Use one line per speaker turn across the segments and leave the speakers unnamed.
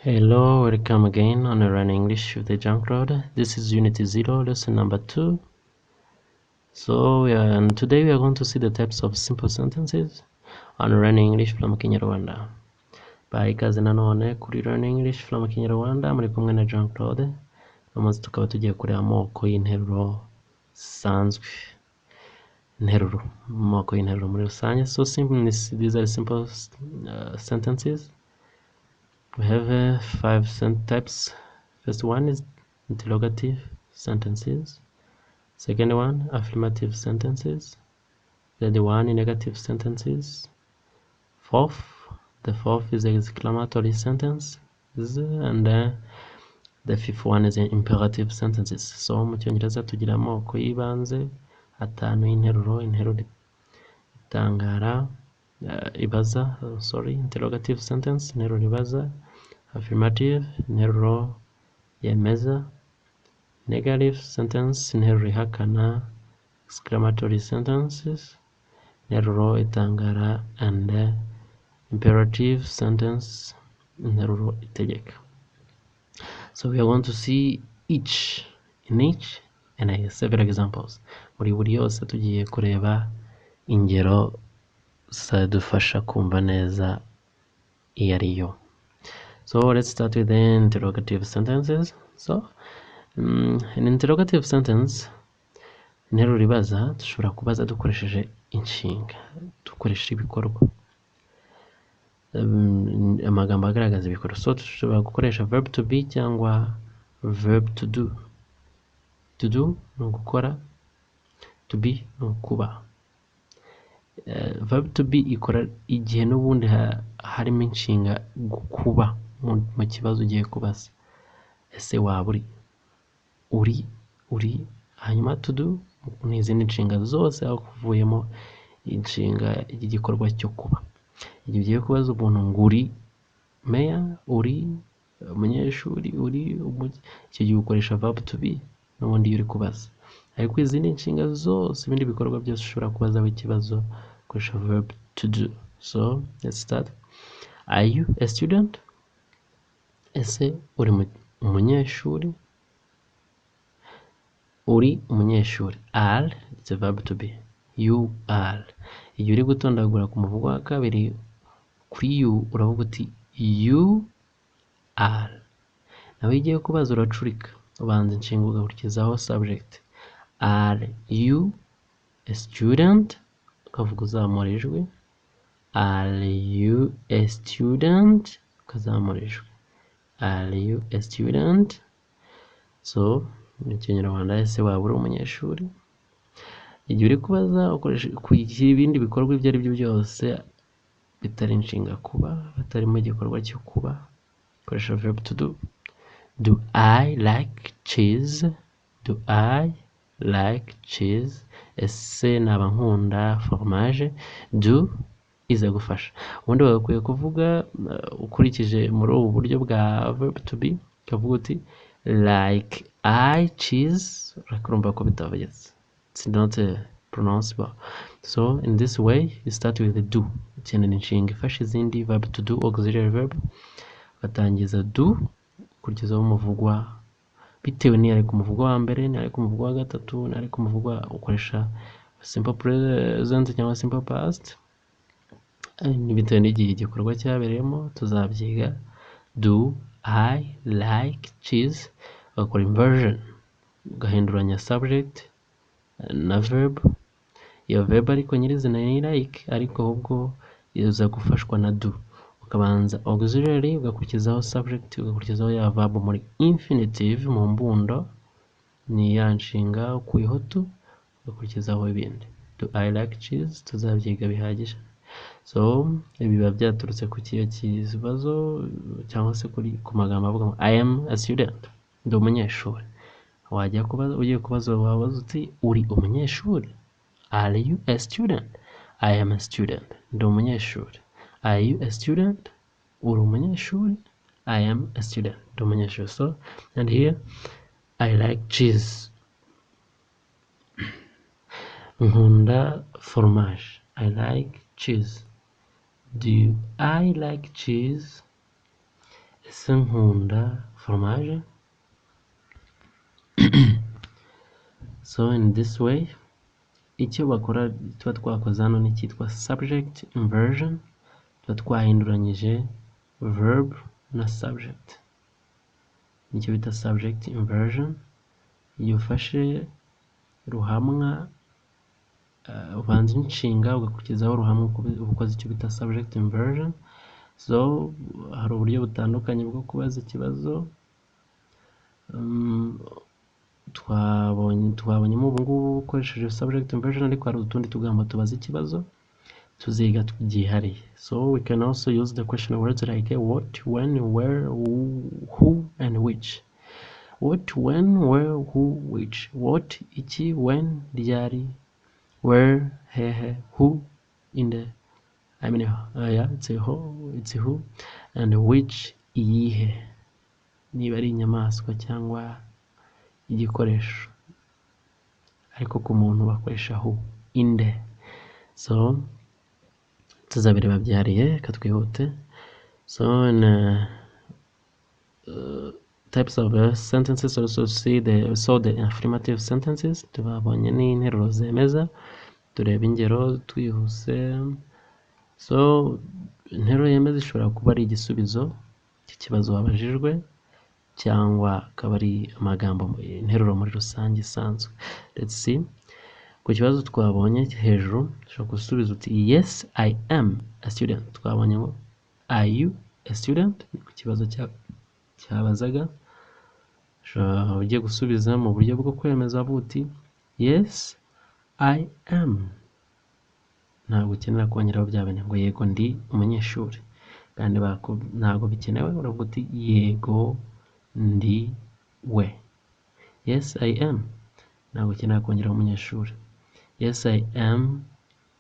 Hello, welcome again on Learn English with the Junk Road. This is Unity 0, lesson number 2. And today we are going to see the types of simple sentences on Learn English from Kinyarwanda. Ikaze nanone kuri Learn English from Kinyarwanda muri kumwe na Junk Road. Umunsi tukaba tugiye kureba amoko y'interuro zisanzwe. Amoko y'interuro muri rusange. So these are simple sentences. We have 5 types. First one is interrogative sentences. Second one, affirmative sentences. Third one, negative sentences. The fourth is exclamatory sentences, and the fifth one is imperative sentences. So mu Cyongereza tugira amoko y'ibanze atanu y'interuro. Interuro itangara, interrogative sentence, interuro ibaza. Affirmative, interuro yemeza. Negative sentence, interuro ihakana. Exclamatory sentences, interuro itangara, and imperative sentence, interuro itegeka. So we are going to see each and several examples. Muri buri yose tugiye kureba ingero zadufasha kumva neza iyo ariyo. So let's start with the interrogative sentences. So an interrogative sentence, interuro ibaza dushobora kubaza dukoresheje inshinga, dukoresha ibikorwa, amagambo agaragaza ibikorwa. So dushobora gukoresha verb to be cyangwa verb to do. To do ni gukora, to be ni ukuba. Verb to be ikora igihe n'ubundi harimo inshinga kuba mu kibazo ugiye kubaza. Ese waba uri, hanyuma to do ni izindi nshinga zose aho kuvuyemo inshinga y'igikorwa cyo kuba. Igihe ugiye kubaza umuntu ngo uri meya, uri umunyeshuri, icyo gihe ukoresha verb to be n'ubundi iyo uri kubaza. Ariko izindi nshinga zose, ibindi bikorwa byose ushobora kubazaho ikibazo ukoresha verb to do. So let's start. Are you a student? Ese uri umunyeshuri? Uri umunyeshuri. Are, it's a verb to be. You are. Igihe uri gutondagura ku muvugo wa kabiri kuri you uravuga uti you are. Nawe igiye kubaza uracurika, ubanza inshinga ugakurikizaho subject. Are you a student? Ukavuga uzamura ijwi. Are you a student? Ukazamura ijwi. Are you a student? So mu Kinyarwanda, ese waba uri umunyeshuri? Igihe uri kubaza ukoresha ibindi bikorwa ibyo ari byo byose bitari inshinga kuba, batarimo igikorwa cyo kuba, ukoresha verb to do. Do I like cheese? Do I like cheese? Ese naba nkunda fromage? Do iza gufasha. Ubundi bagakwiye kuvuga ukurikije muri ubu buryo bwa verb to be, ukavuga uti like I cheese, urakurumva ko bitavugitse. It's not pronounceable. So in this way you start with the do. Ikenera inshinga ifasha izindi, verb to do, auxiliary verb. Batangiza do, ukurikizaho umuvugwa bitewe ni ari ku muvugo wa mbere, ni ari ku muvugo wa gatatu, ni ari ku muvugo ukoresha simple present cyangwa simple past. Ni bitewe n'igihe igikorwa cyabereyemo tuzabyiga. Do I like cheese? Ugakora inversion, ugahinduranya subject na verb. Iyo verb ariko nyirizina ni like, ariko ahubwo iza gufashwa na do. Ukabanza auxiliary, ugakurikizaho subject, ugakurikizaho ya verb muri infinitive mu mbundo, ni ya nshinga ukuyeho to, ugakurikizaho ibindi. Do I like cheese? Tuzabyiga bihagije. So biba byaturutse ku kiyo kibazo cyangwa se ku magambo avuga ngo I am a student, ndi umunyeshuri. Wajya kubaza, ugiye kubaza wabaza uti uri umunyeshuri? Are you a student? I am a student, ndi umunyeshuri. Are you a student? Uri umunyeshuri? I am a student, ndi umunyeshuri. So and here I like cheese. Nkunda fromage. I like cheese. Do I like cheese? ese nkunda fromage. So in this way icyo bakora tuba twakoze hano ni cyitwa subject inversion, tuba twahinduranyije verb na subject, nicyo bita subject inversion. Iyo ufashe ruhamwa ubanza inshinga ugakurikizaho ruhamwa ukoze icyo bita subject inversion. So hari uburyo butandukanye bwo kubaza ikibazo. Twabonyemo ubu ngubu ukoresheje subject inversion, ariko hari utundi tugambo tubaza ikibazo tuziga byihariye. So we can also use the question words like what, when, where, who and which. What, when, where, who, which. What, iki, when, ryari, where, hehe, who, inde. I mean, yeah, it's who, and which, iyihe, niba ari inyamaswa cyangwa igikoresho, ariko ku muntu bakoresha who, inde. So tuzabireba byihariye, katwihute. So in types of sentences also see the affirmative sentences. Tubabonye n'interuro zemeza, tureba ingero twihuse. So interuro yemeza ishobora kuba ari igisubizo cy'ikibazo wabajijwe, cyangwa akaba ari amagambo, interuro muri rusange isanzwe. Let's see. Ku kibazo twabonye hejuru ushobora gusubiza uti yes I am a student. Twabonye ngo are you a student, ku kibazo cyabazaga. Ugiye gusubiza mu buryo bwo kwemeza uti yes I am, ntabwo ukenera kongeraho bya bintu ngo yego ndi umunyeshuri, kandi ntabwo bikenewe. uravuga uti yego ndi we. Yes I am, ntabwo ukenera kongeraho umunyeshuri. Yes I am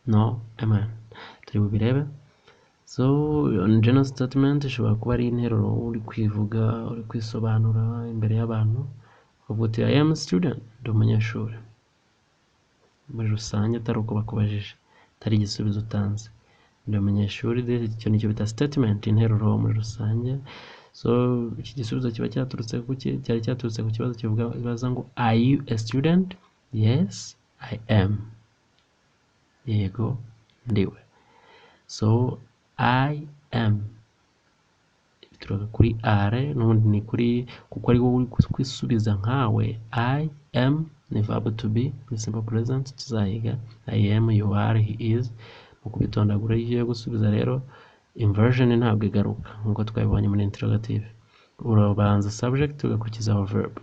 no a man. Turi bubirebe. So general statement ishobora kuba ari interuro uri kwivuga, uri kwisobanura imbere y'abantu, uvuga uti I am a student, ndi umunyeshuri muri rusange, atari uko bakubajije, atari igisubizo utanze. Ndi umunyeshuri, icyo nicyo bita statement, interuro muri rusange. So iki gisubizo kiba cyaturutse cyari cyaturutse ku kibazo kibaza ngo are you a student? Yes I am, yego ndiwe. So I am bituruka kuri are, n'ubundi ni kuri, kuko ari wowe uri kwisubiza nkawe. I am ni verb to be ni simple present, tuzayiga. I am, you are, he is. Mu kubitondagura iyo ugiye gusubiza rero inversion ntabwo igaruka nk'uko twabibonye muri interrogative. Urabanza subject ugakurikizaho verb.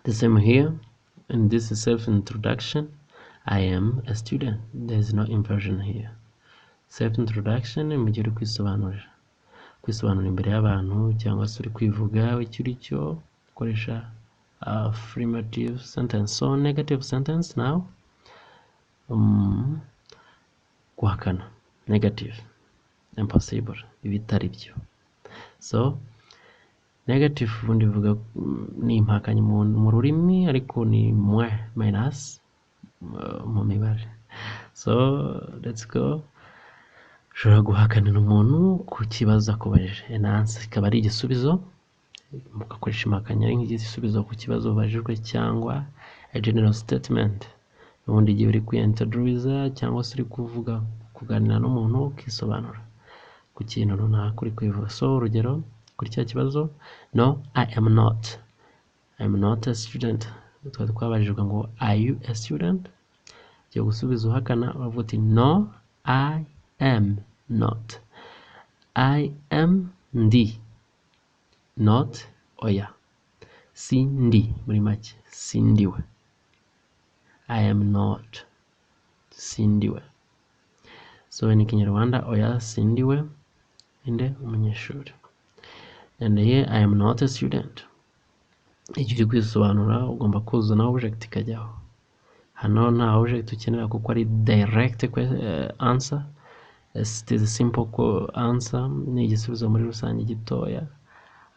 The same here, and this is self introduction. I am a student, there is no inversion here. Self introduction mu gihe uri kwisobanura imbere y'abantu, cyangwa se uri kwivuga icyo uri cyo, ukoresha affirmative sentence. So negative sentence now, guhakana, negative, impossible, ibitari byo. So negative ubundi bivuga ni impakanye mu rurimi, ariko ni moins minus mu mibare. So let's go. Ushobora guhakanira umuntu ku kibazo akubajije, enance ikaba ari igisubizo, mugakoresha impakanya ari nk'igisubizo ku kibazo ubajijwe, cyangwa a general statement ubundi igihe uri kwintroduce cyangwa se uri kuganira n'umuntu ukisobanura ku kintu runaka uri kwivuga. So urugero kuri cya kibazo, no I am not a student. Twabajijwe ngo are you a student, ugiye gusubiza uhakana uravuga uti no I am not. I am ndi, not oya, si ndi, muri make si ndiwe. I am not, si ndiwe. So in Kinyarwanda oya si ndiwe, inde umunyeshuri. And here I am not a student. Igihe uri kwisobanura ugomba kuzana object ikajyaho. Hano nta object ukenera kuko ari direct answer. It is a simple answer, ni igisubizo muri rusange gitoya,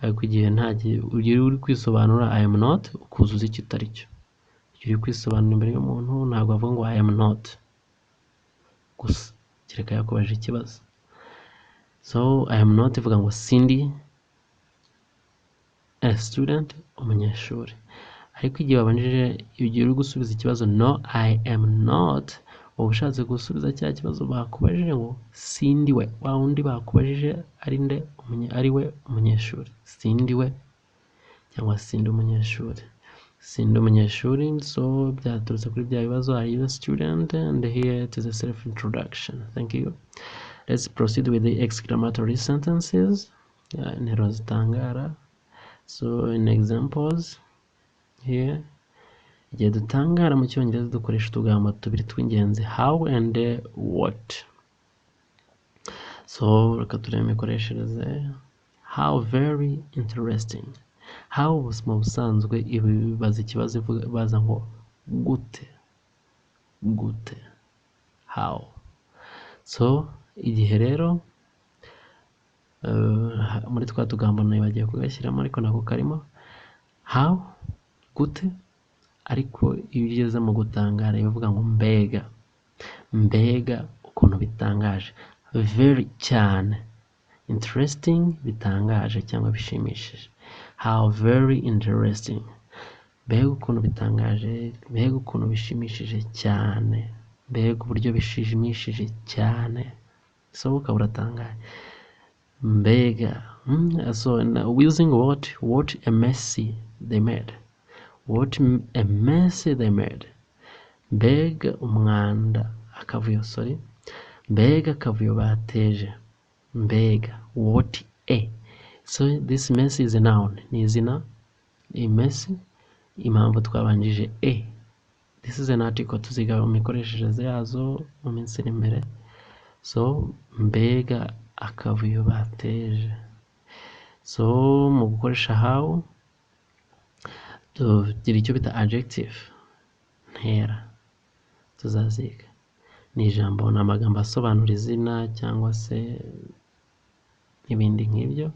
ariko igihe uri kwisobanura I am not, ukuzuza icyo utari cyo. Igihe uri kwisobanura imbere y'umuntu ntabwo avuga ngo I am not gusa, kereka yakubajije ikibazo. So I am not ivuga ngo sindi, a student, umunyeshuri. Ariko igihe wabanjije, igihe uri gusubiza ikibazo no I am not, uba ushatse gusubiza cya kibazo bakubajije ngo sindi we, wa wundi bakubajije ari nde, ari we umunyeshuri, sindi we cyangwa sindi umunyeshuri. Sindi umunyeshuri, so byaturutse kuri bya bibazo are you a student, and here it is a self introduction. Thank you. Let's proceed with the exclamatory sentences. Interuro zitangara. So in examples here, igihe dutangara mu cyongereza dukoresha utugambo tubiri tw'ingenzi, how and what. So reka turebe imikoreshereze. How very interesting. How mu busanzwe ibi bibaza ikibazo baza ngo gute, gute, how. So igihe rero muri twa tugambo nayo bagiye kugashyiramo, ariko nako karimo how, gute, ariko iyo ugeze mu gutangara bivuga ngo mbega, mbega ukuntu bitangaje, very cyane, interesting bitangaje cyangwa bishimishije, how very interesting, mbega ukuntu bitangaje, mbega ukuntu bishimishije cyane, mbega uburyo bishimishije cyane, so ukaba uratangaye, mbega. So using what a messy they made, what a messy they made, mbega umwanda, akavuyo, sorry, mbega akavuyo bateje, mbega, what a. So this messy is a noun, ni izina, i messy, impamvu twabanjije a. This is an article, tuziga mu mikoreshereze yazo mu minsi iri imbere. So mbega akavuyo bateje. So mu gukoresha how tugira icyo bita adjective, ntera, tuzaziga. Ni ijambo, ni amagambo asobanura izina cyangwa se ibindi nk'ibyo.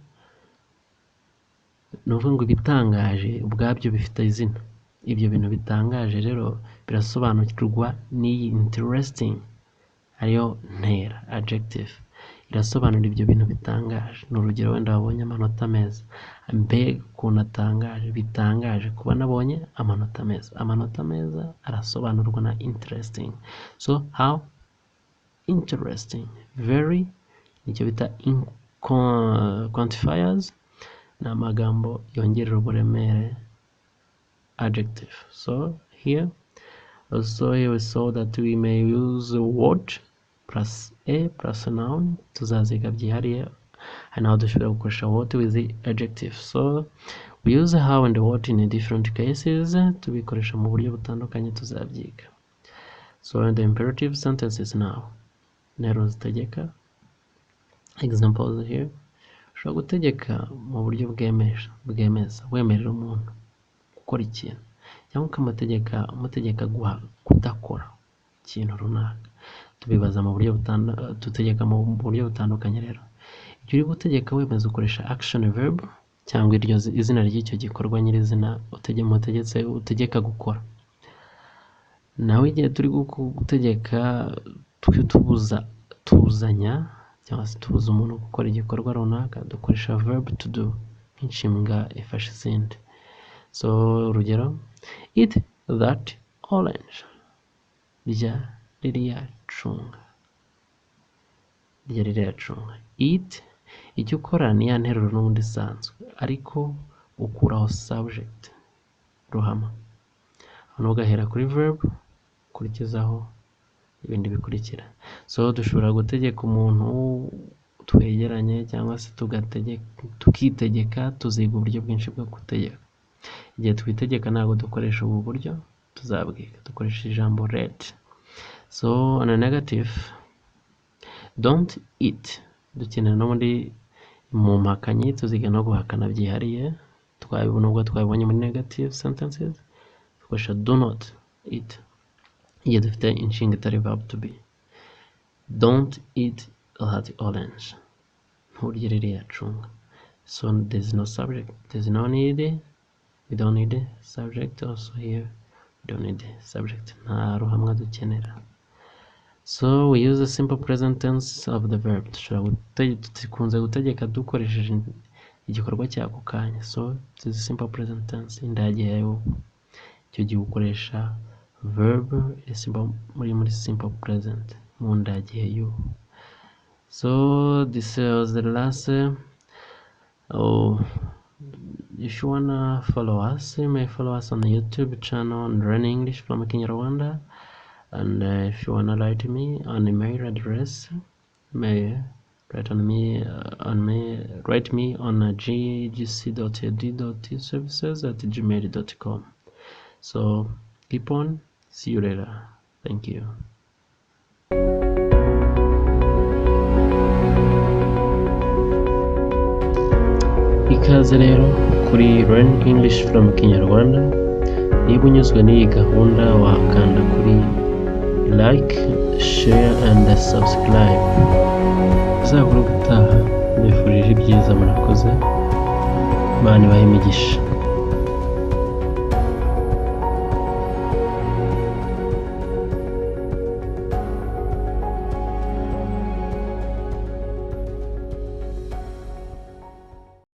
Ni ukuvuga ngo ibitangaje ubwabyo bifite izina. Ibyo bintu bitangaje rero birasobanukirwa n'iyi interesting, ariyo ntera, adjective. Irasobanura ibyo bintu bitangaje. Ni urugero wenda wabonye amanota meza, mbega ukuntu atangaje, bitangaje kuba nabonye amanota meza. Amanota meza arasobanurwa na interesting. So how interesting, very, nicyo bita quantifiers, ni amagambo yongerera uburemere, adjective. So here also we saw that we may use what plus a plus a noun, tuzaziga byihariye. And now dushobora gukoresha what with the adjective. So we use how and what in different cases, tubikoresha mu buryo butandukanye, tuzabyiga. So the imperative sentences now, interuro zitegeka. Examples here, ushobora gutegeka mu buryo bwemeza, wemerera umuntu gukora ikintu, cyangwa umutegeka kudakora ikintu runaka. Tubibaza mu buryo tutegeka mu buryo butandukanye. Rero igihe uri gutegeka wemeza ukoresha action verb cyangwa izina ry'icyo gikorwa nyirizina utegeka gukora. Nawe igihe turi gutegeka tuzanya cyangwa se tubuza umuntu gukora igikorwa runaka, dukoresha verb to do nk'inshinga ifasha izindi. So urugero, eat that orange, rya ririya cunga, rya ririya cunga. Eat, icyo ukora ni ya nteruro n'ubundi isanzwe, ariko ukuraho subject, ruhama. Hano ugahera kuri verb, ukurikizaho ibindi bikurikira. So dushobora gutegeka umuntu twegeranye, cyangwa se tukitegeka. Tuziga uburyo bwinshi bwo gutegeka. Igihe twitegeka ntabwo dukoresha ubu buryo, tuzabwiga dukoresha ijambo let. So on a negative, don't eat, dukenera no muri mu mpakanyi, tuziga no guhakana byihariye. Nubwo twabibonye muri negative sentences, dukoresha do not eat igihe dufite inshinga itari verb to be. Don't eat that orange, nturye ririya cunga. So there's no subject, there's no need, we don't need subject. Also here we don't need subject, nta ruhamwa dukenera. So we use the simple present tense of the verb. Dukunze gutegeka dukoresheje igikorwa cy'ako kanya. So this is simple present tense, ndagihe y'ubu. Icyo gihe ukoresha verb muri simple present mu ndagihe y'ubu. So this was the last. If you wanna follow us, you may follow us on the YouTube channel on Learning English from Kinyarwanda. And if you wanna write me on email address, may write me on ggc.ed.services@gmail.com. So keep on. See you later. Thank you. Ikaze rero kuri Learn English from Kinyarwanda. Niba unyuzwe n'iyi gahunda wakanda kuri like, share and subscribe. Uzakora gutaha, mbifurije ibyiza, murakoze. Imana ibahe imigisha.